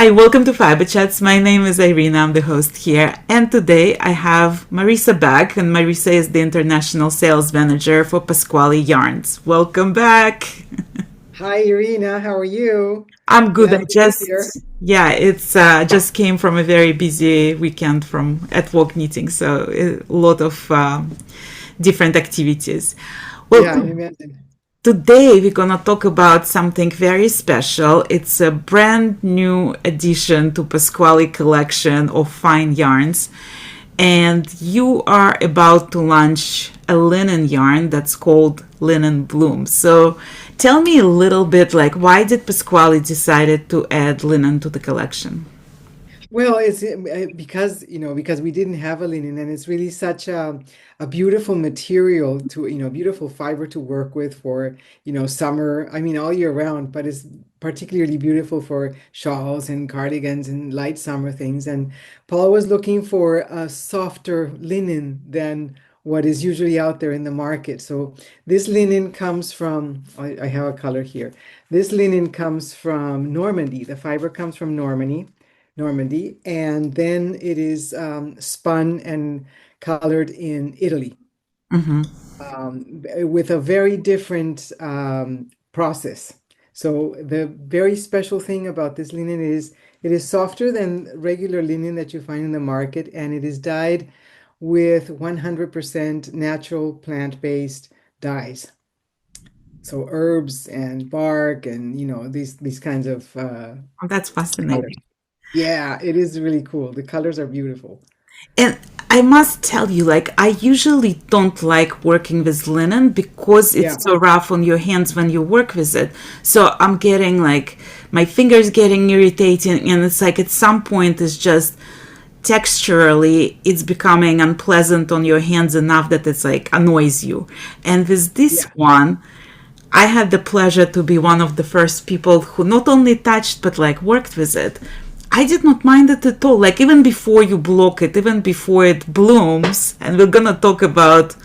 Hi, welcome to Fiber Chats. My name is Irina. I'm the host here. And today I have Marisa back, and Marisa is the international sales manager for Pascuali Yarns. Welcome back. Hi, Irina. How are you? I'm good. Glad to be here. It's just came from a very busy weekend from at work meeting, so a lot of different activities. Well, Yeah, I imagine. today we're gonna talk about something very special. It's a brand new addition to Pasquale collection of fine yarns, and you are about to launch a linen yarn that's called Linen Bloom. So tell me a little bit like why did Pasquale decided to add linen to the collection? Well, it's because because we didn't have a linen, and it's really such a beautiful material to beautiful fiber to work with for summer. I mean, all year round, but it's particularly beautiful for shawls and cardigans and light summer things. And Paul was looking for a softer linen than what is usually out there in the market. So this linen comes from, I have a color here. This linen comes from Normandy. The fiber comes from Normandy, and then it is spun and colored in Italy with a very different process. So the very special thing about this linen is it is softer than regular linen that you find in the market, and it is dyed with 100% natural plant-based dyes. So herbs and bark and these kinds of Oh, that's colors. fascinating. Yeah, it is really cool. The colors are beautiful. And I must tell you, like, I usually don't like working with linen because Yeah. it's so rough on your hands when you work with it. So I'm getting like my fingers getting irritating, and it's like at some point it's just texturally it's becoming unpleasant on your hands enough that it's like annoys you. And with this Yeah. one, I had the pleasure to be one of the first people who not only touched but like worked with it. I did not mind it at all. Like even before you block it, even before it blooms, and we're gonna talk about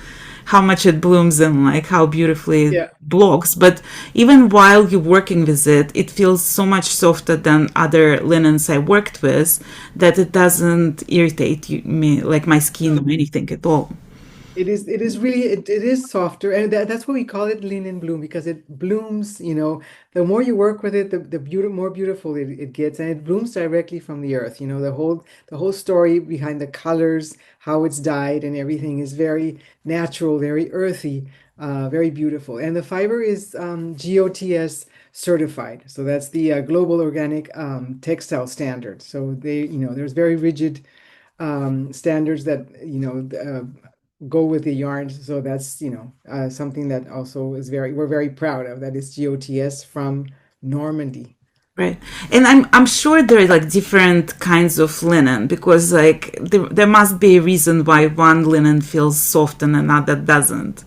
how much it blooms and like how beautifully it Yeah. blocks. But even while you're working with it, it feels so much softer than other linens I worked with that it doesn't irritate me like my skin or anything at all. It is really it is softer, and that's why we call it linen bloom, because it blooms, the more you work with it, the more beautiful it gets, and it blooms directly from the earth. The whole story behind the colors, how it's dyed and everything is very natural, very earthy, very beautiful. And the fiber is GOTS certified. So that's the Global Organic Textile Standard. So there's very rigid standards that go with the yarns. So that's something that also is we're very proud of. That is GOTS from Normandy. Right. And I'm sure there are like different kinds of linen because like there must be a reason why one linen feels soft and another doesn't.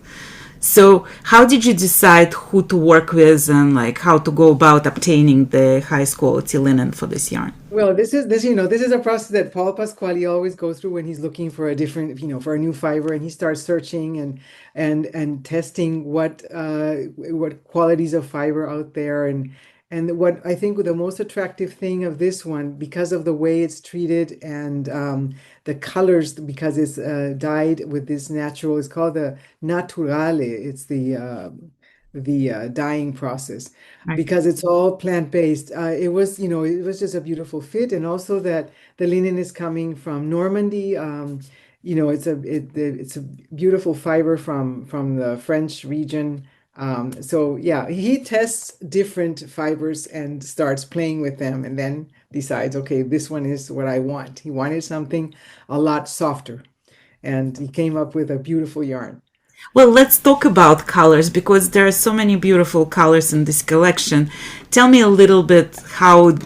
So how did you decide who to work with and like how to go about obtaining the highest quality linen for this yarn? Well, this is a process that Paul Pasquali always goes through when he's looking for a different, for a new fiber, and he starts searching and testing what qualities of fiber out there, and what I think the most attractive thing of this one, because of the way it's treated and the colors, because it's dyed with this natural, it's called the naturale. It's the dyeing process, Right. because it's all plant-based. It was just a beautiful fit, and also that the linen is coming from Normandy. It's a beautiful fiber from the French region. So yeah, he tests different fibers and starts playing with them, and then decides, okay, this one is what I want. He wanted something a lot softer, and he came up with a beautiful yarn. Well, let's talk about colors because there are so many beautiful colors in this collection. Tell me a little bit how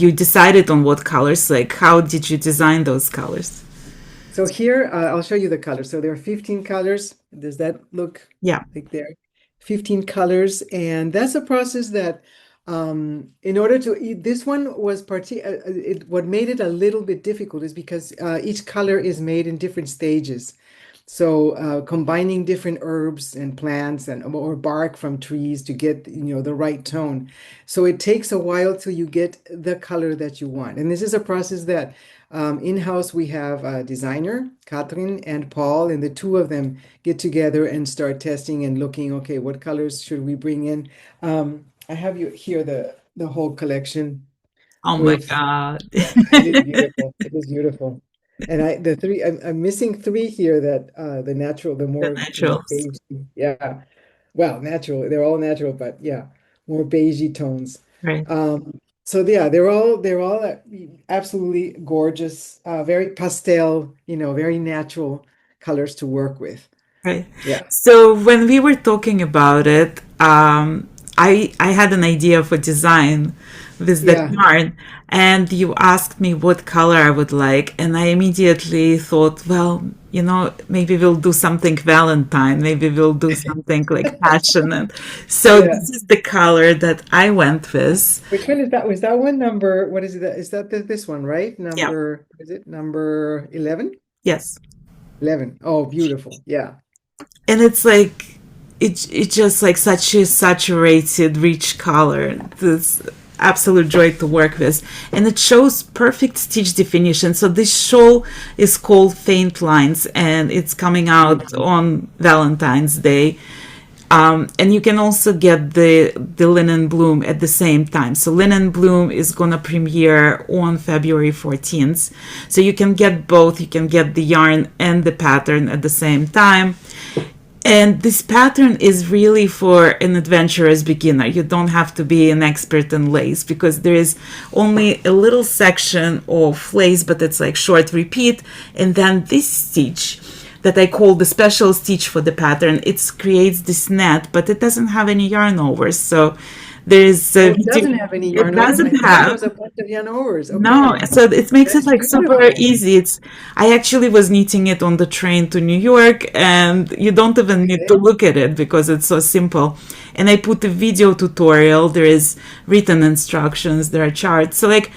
you decided on what colors, like how did you design those colors? So here, I'll show you the colors. So there are 15 colors. Does that look Yeah. like there? 15 colors, and that's a process that, in order to eat, this one was what made it a little bit difficult is because each color is made in different stages. So combining different herbs and plants and or bark from trees to get, the right tone. So it takes a while till you get the color that you want. And this is a process that in-house we have a designer, Catherine and Paul, and the two of them get together and start testing and looking, okay, what colors should we bring in? I have you here the whole collection Oh my with God. it is beautiful. It is beautiful. And the three I'm missing three here that the natural, The the more naturals. beige. Yeah. Well, natural. They're all natural, but yeah, more beigey tones. Right. So yeah, they're all absolutely gorgeous, very pastel, very natural colors to work with. Right. Yeah. So when we were talking about it, I had an idea for design with that Yeah. yarn, and you asked me what color I would like, and I immediately thought, well, maybe we'll do something Valentine, maybe we'll do something like passionate. So Yeah. this is the color that I went with. Which one is that? Was that one number? What is it? Is that this one, right? Yeah. Is it number 11? Yes. 11. Oh, beautiful. Yeah. And it's like it's just like such a saturated rich color, this absolute joy to work with, and it shows perfect stitch definition. So this shawl is called Faint Lines, and it's coming out Mhm. on Valentine's Day. And you can also get the Linen Bloom at the same time. So Linen Bloom is gonna premiere on February 14th. So you can get both. You can get the yarn and the pattern at the same time. And this pattern is really for an adventurous beginner. You don't have to be an expert in lace because there is only a little section of lace, but it's like short repeat. And then this stitch that I call the special stitch for the pattern, it creates this net, but it doesn't have any yarn over. So there is Oh, a it doesn't video. have any It yarn overs. I doesn't thought it have. was a bunch of yarn overs. No, Okay. so it makes it That's like super beautiful. easy. I actually was knitting it on the train to New York, and you don't even need to Okay. look at it because it's so simple. And I put a video tutorial. There is written instructions. There are charts. So like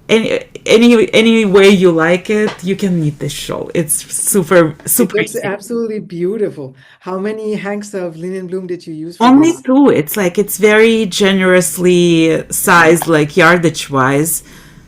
any way you like it, you can knit this shawl. It's super It super looks easy. absolutely beautiful. How many hanks of linen bloom did you use for Only this? two. It's very generously sized, like yardage wise.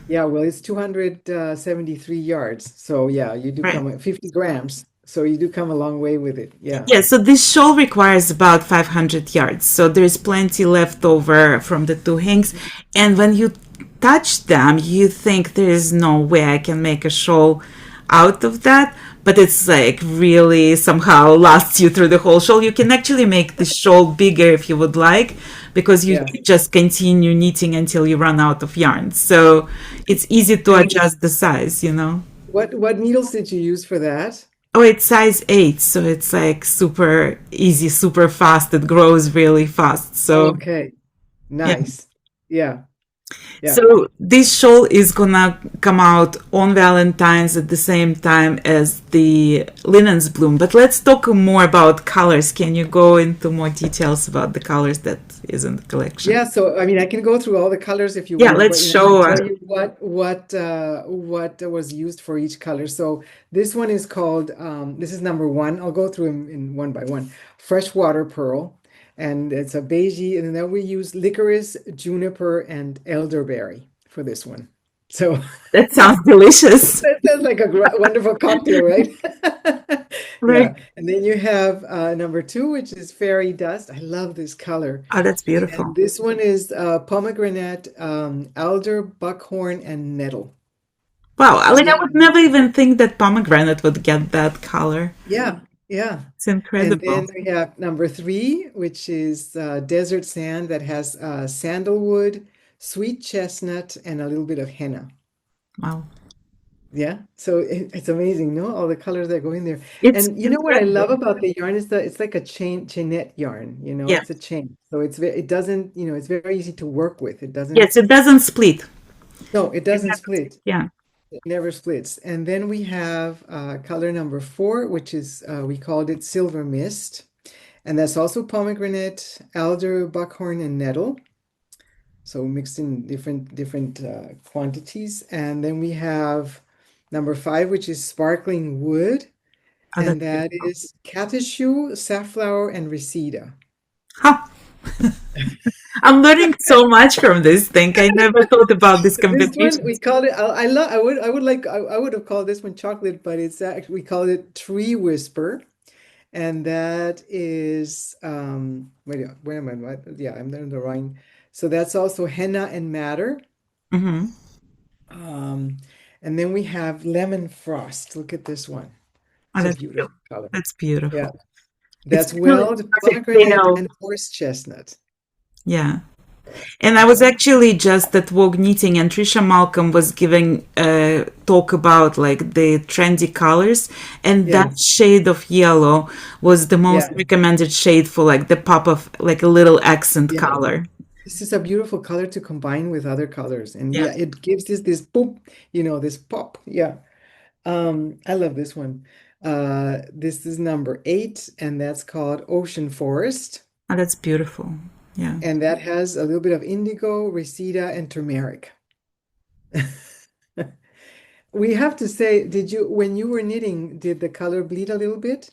Yeah, well, it's 273 yards. So yeah, you do Right. come 50 grams. So you do come a long way with it. Yeah. Yeah, so this shawl requires about 500 yards. So there's plenty left over from the two hanks. And when you touch them, you think there is no way I can make a shawl out of that. But it's like really somehow lasts you through the whole shawl. You can actually make the shawl bigger if you would like, because you Yeah. just continue knitting until you run out of yarn. So it's easy to And adjust the size. what needles did you use for that? Oh, it's size 8, so it's like super easy, super fast. It grows really fast. So, Okay. yeah. Nice. Yeah. Yeah. So this shawl is gonna come out on Valentine's at the same time as the linens bloom. But let's talk more about colors. Can you go into more details about the colors that is in the collection? Yeah, so I mean, I can go through all the colors if you Yeah, want, let's but I can show. tell you what was used for each color. So this one is called this is number one. I'll go through them in one by one. Freshwater pearl, and it's a beigey, and then we use licorice, juniper, and elderberry for this one. So That sounds delicious. that sounds like a wonderful cocktail, right? Right. Yeah, and then you have number two, which is fairy dust. I love this color. Oh, that's And beautiful. this one is pomegranate, alder, buckhorn, and nettle. Wow, So like I yeah, would never even think that pomegranate would get that color. yeah, yeah. It's And then incredible. we have number three, which is desert sand that has sandalwood, sweet chestnut, and a little bit of henna. Wow. Yeah, so it's amazing, no? All the colors that go in there. It's And you know what I love incredible. about the yarn is that it's like a chainette yarn, Yeah. it's a chain. So it doesn't, it's very easy to work with. It doesn't, Yes, it doesn't split. no, it It doesn't doesn't split. split. Yeah. It never splits. And then we have color number four, which is we called it silver mist. And that's also pomegranate, alder, buckhorn, and nettle. So mixed in different quantities. And then we have number five, which is sparkling wood. Oh, And that's that beautiful. is catechu, safflower, and reseda. Huh. I'm learning so much from this thing. I never thought about this This one we combinations. called it. I would have called this one chocolate, but it's actually we call it tree whisper, and that is where am I? Yeah, I'm in the wrong. So that's also henna and madder. Hmm. Um, and then we have lemon frost. Look at this one. Oh, It's a beautiful color. that's Yeah, beautiful. It's that's really weld, perfect pomegranate, pale. and horse chestnut. Yeah. And I was Uh-huh. actually just at Vogue Knitting, and Trisha Malcolm was giving a talk about like the trendy colors, and Yeah, that shade of yellow was the most yeah, recommended shade for like the pop of like a little accent yeah. color. This is a beautiful color to combine with other colors. And Yeah, yeah, it gives this boop, this pop. Yeah. I love this one. This is number 8, and that's called Ocean Forest. oh, that's beautiful. Yeah. And that has a little bit of indigo, reseda, and turmeric. We have to say, when you were knitting, did the color bleed a little bit?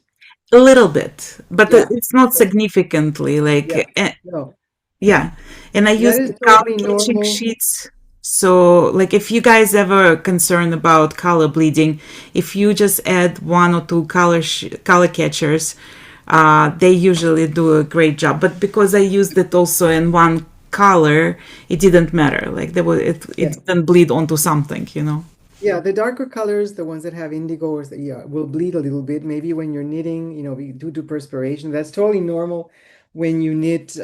A little bit, but Yeah. it's not So, significantly. yeah. Like, No, yeah, and I that use is the color totally catching normal. sheets. So, like, if you guys ever are concerned about color bleeding, if you just add one or two color catchers, they usually do a great job. But because I used it also in one color, it didn't matter. Like, it Yeah. didn't bleed onto something, you know. Yeah, the darker colors, the ones that have indigo, yeah, will bleed a little bit. Maybe when you're knitting, due to perspiration, that's totally normal when you knit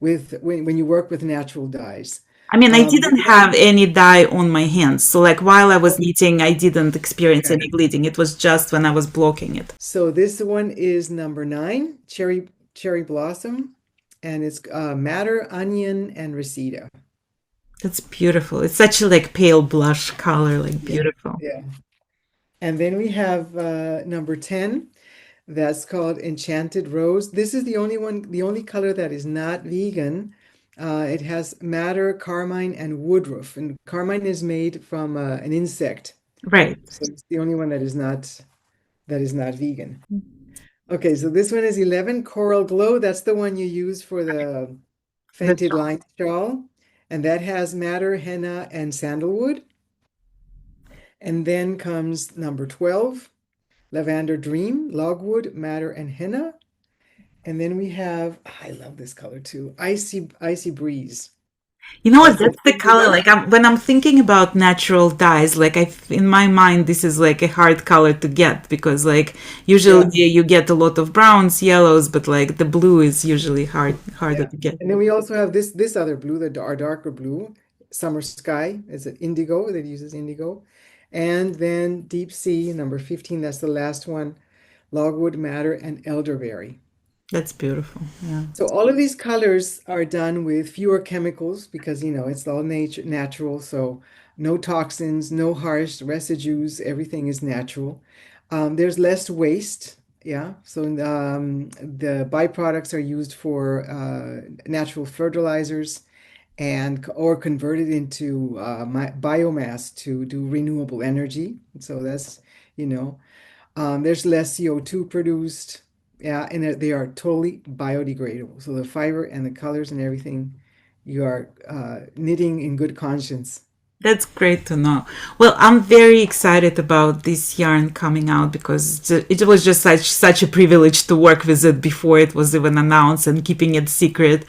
when you work with natural dyes. I mean, I We didn't have have any dye on my hands. So, like, while I was knitting, I didn't experience okay. any bleeding. It was just when I was blocking it. So this one is number 9, cherry blossom, and it's madder, onion, and reseda. That's beautiful. It's such a like pale blush color, like Yeah, beautiful. yeah. And then we have number 10. That's called Enchanted Rose. This is the only color that is not vegan. It has madder, carmine, and woodruff. And carmine is made from an insect. Right. So it's the only one that is not vegan. Okay, so this one is 11 Coral Glow. That's the one you use for the That's Fented Line shawl. And that has madder, henna, and sandalwood. And then comes number 12, Lavender Dream, logwood, madder, and henna. And then we have, I love this color too, Icy Breeze. You know what? That's the That's the color. indigo. Like when I'm thinking about natural dyes, like in my mind, this is like a hard color to get because like usually Yeah, you get a lot of browns, yellows, but like the blue is usually harder yeah. to get. And then we also have this other blue, our darker blue, Summer Sky is an indigo that uses indigo. And then Deep Sea, number 15, that's the last one, logwood, madder, and elderberry. That's beautiful. Yeah. So all of these colors are done with fewer chemicals because it's all natural. So no toxins, no harsh residues, everything is natural. There's less waste. Yeah. So the byproducts are used for natural fertilizers or converted into biomass to do renewable energy. So that's, you know. There's less CO2 produced. Yeah, and they are totally biodegradable. So the fiber and the colors and everything, you are knitting in good conscience. That's great to know. Well, I'm very excited about this yarn coming out because it was just such a privilege to work with it before it was even announced and keeping it secret.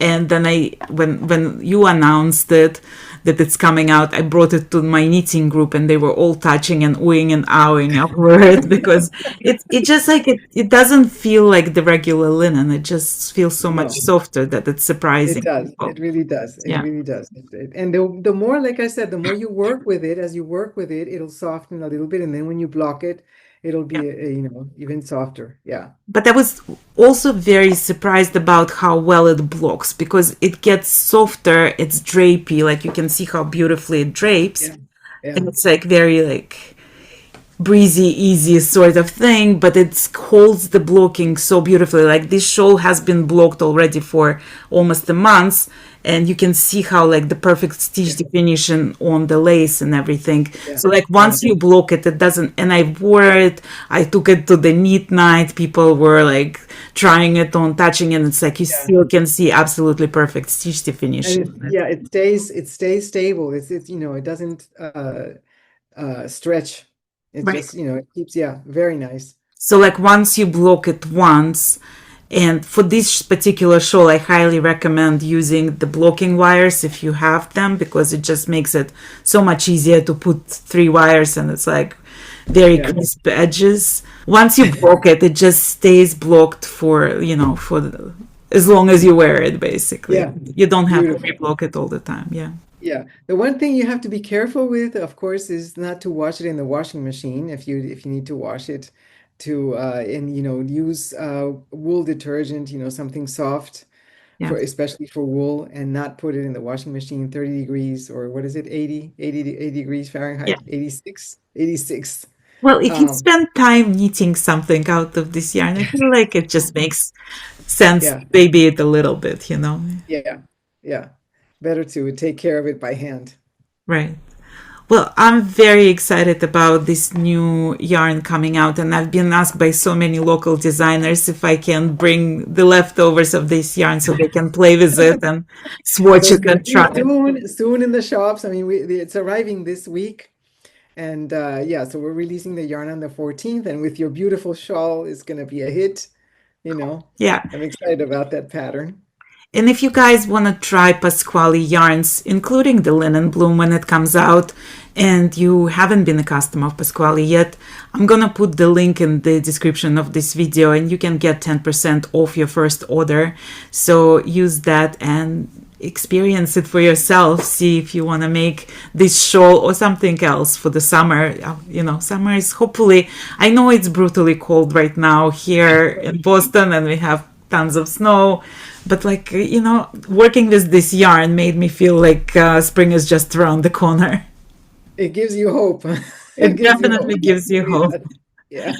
And then when you announced it that it's coming out, I brought it to my knitting group and they were all touching and oohing and ahhing over it because it just like it doesn't feel like the regular linen. It just feels so much No, softer that it's it surprising does. people. It really does. It Yeah. really does. And the more, like I said, the more you work with it, as you work with it, it'll soften a little bit. And then when you block it, it'll be, even softer. Yeah. But I was also very surprised about how well it blocks because it gets softer, it's drapey, like you can see how beautifully it drapes. Yeah. Yeah. And it's like very like breezy, easy sort of thing, but it holds the blocking so beautifully. Like this shawl has been blocked already for almost a month, and you can see how like the perfect stitch Yeah. definition on the lace and everything. Yeah. So like Yeah. once you block it, it doesn't. And I wore it. I took it to the knit night. People were like trying it on, touching it. It's like you Yeah. still can see absolutely perfect stitch And definition. yeah, it stays stable. It's it doesn't stretch. It Right. just, it keeps, yeah, very nice. So like once you block it once, and for this particular shawl, I highly recommend using the blocking wires if you have them, because it just makes it so much easier to put three wires and it's like very Yeah. crisp edges. Once you block it, it just stays blocked for, as long as you wear it, basically. Yeah. You don't have to Beautiful. reblock it all the time. Yeah. Yeah. The one thing you have to be careful with, of course, is not to wash it in the washing machine if you need to wash it to and use wool detergent, something soft Yeah. for especially for wool, and not put it in the washing machine 30 degrees, or what is it, 80 degrees Yeah. Fahrenheit, 86, 86. Well, if you Um, spend time knitting something out of this yarn, I feel like it just makes sense yeah, to baby it a little bit. yeah, yeah. Better to take care of it by hand. Right. Well, I'm very excited about this new yarn coming out, and I've been asked by so many local designers if I can bring the leftovers of this yarn so they can play with it and So swatch it's it going to and try be it. soon in the shops. I mean, it's arriving this week. And yeah, so we're releasing the yarn on the 14th, and with your beautiful shawl, it's going to be a hit. You know, Yeah. I'm excited about that pattern. And if you guys want to try Pasquali yarns, including the linen bloom when it comes out, and you haven't been a customer of Pasquali yet, I'm going to put the link in the description of this video and you can get 10% off your first order. So use that and experience it for yourself. See if you want to make this shawl or something else for the summer. Summer is hopefully, I know it's brutally cold right now here in Boston and we have tons of snow, but like working with this yarn made me feel like spring is just around the corner. It gives you hope. It It gives you definitely hope. Let's gives you say hope. that. Yeah.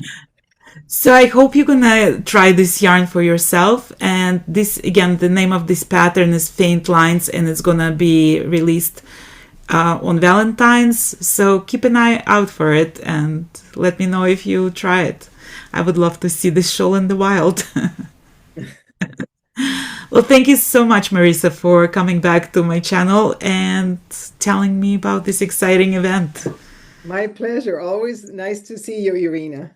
So I hope you're gonna try this yarn for yourself. And this, again, the name of this pattern is Faint Lines, and it's gonna be released on Valentine's. So keep an eye out for it and let me know if you try it. I would love to see this shawl in the wild. Well, thank you so much, Marisa, for coming back to my channel and telling me about this exciting event. My pleasure. Always nice to see you, Irina.